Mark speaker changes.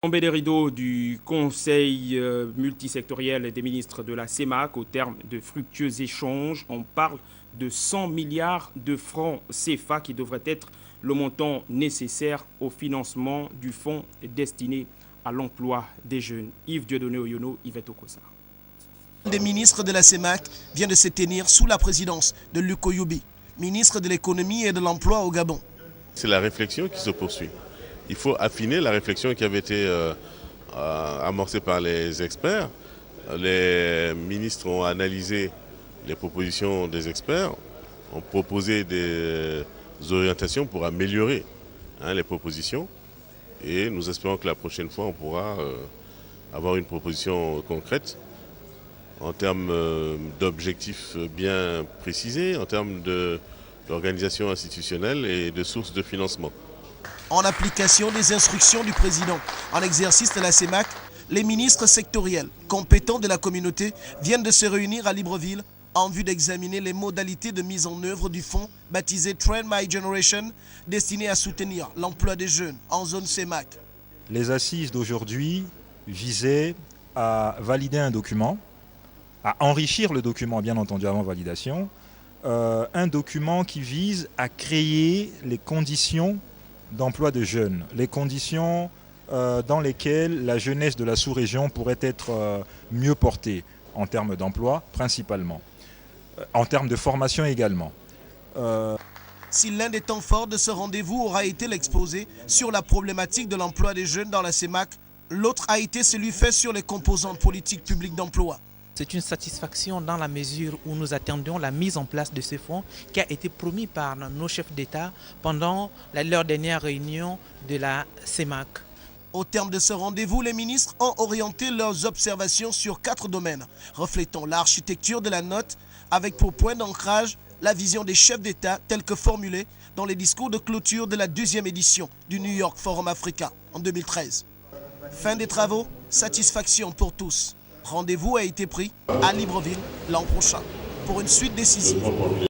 Speaker 1: Tombé les rideaux du Conseil multisectoriel des ministres de la CEMAC au terme de fructueux échanges. On parle de 100 milliards de francs CFA qui devrait être le montant nécessaire au financement du fonds destiné à l'emploi des jeunes. Yves Dieudonné Oyono, Yvette Okosa.
Speaker 2: Des ministres de la CEMAC vient de se tenir sous la présidence de Luc Oyoubi, ministre de l'économie et de l'emploi au Gabon.
Speaker 3: C'est la réflexion qui se poursuit. Il faut affiner la réflexion qui avait été amorcée par les experts. Les ministres ont analysé les propositions des experts, ont proposé des orientations pour améliorer les propositions. Et nous espérons que la prochaine fois, on pourra avoir une proposition concrète en termes d'objectifs bien précisés, en termes d'organisation institutionnelle et de sources de financement.
Speaker 2: En application des instructions du président en exercice de la CEMAC, les ministres sectoriels compétents de la communauté viennent de se réunir à Libreville en vue d'examiner les modalités de mise en œuvre du fonds baptisé Train My Generation, destiné à soutenir l'emploi des jeunes en zone CEMAC.
Speaker 4: Les assises d'aujourd'hui visaient à valider un document, à enrichir le document bien entendu avant validation, un document qui vise à créer les conditions d'emploi de jeunes, les conditions dans lesquelles la jeunesse de la sous-région pourrait être mieux portée en termes d'emploi principalement, en termes de formation également.
Speaker 2: Si l'un des temps forts de ce rendez-vous aura été l'exposé sur la problématique de l'emploi des jeunes dans la CEMAC, l'autre a été celui fait sur les composantes politiques publiques d'emploi.
Speaker 5: C'est une satisfaction dans la mesure où nous attendions la mise en place de ce fonds qui a été promis par nos chefs d'État pendant leur dernière réunion de la CEMAC.
Speaker 2: Au terme de ce rendez-vous, les ministres ont orienté leurs observations sur 4 domaines, reflétant l'architecture de la note avec pour point d'ancrage la vision des chefs d'État telle que formulée dans les discours de clôture de la 2e édition du New York Forum Africa en 2013. Fin des travaux, satisfaction pour tous. Rendez-vous a été pris à Libreville l'an prochain pour une suite décisive.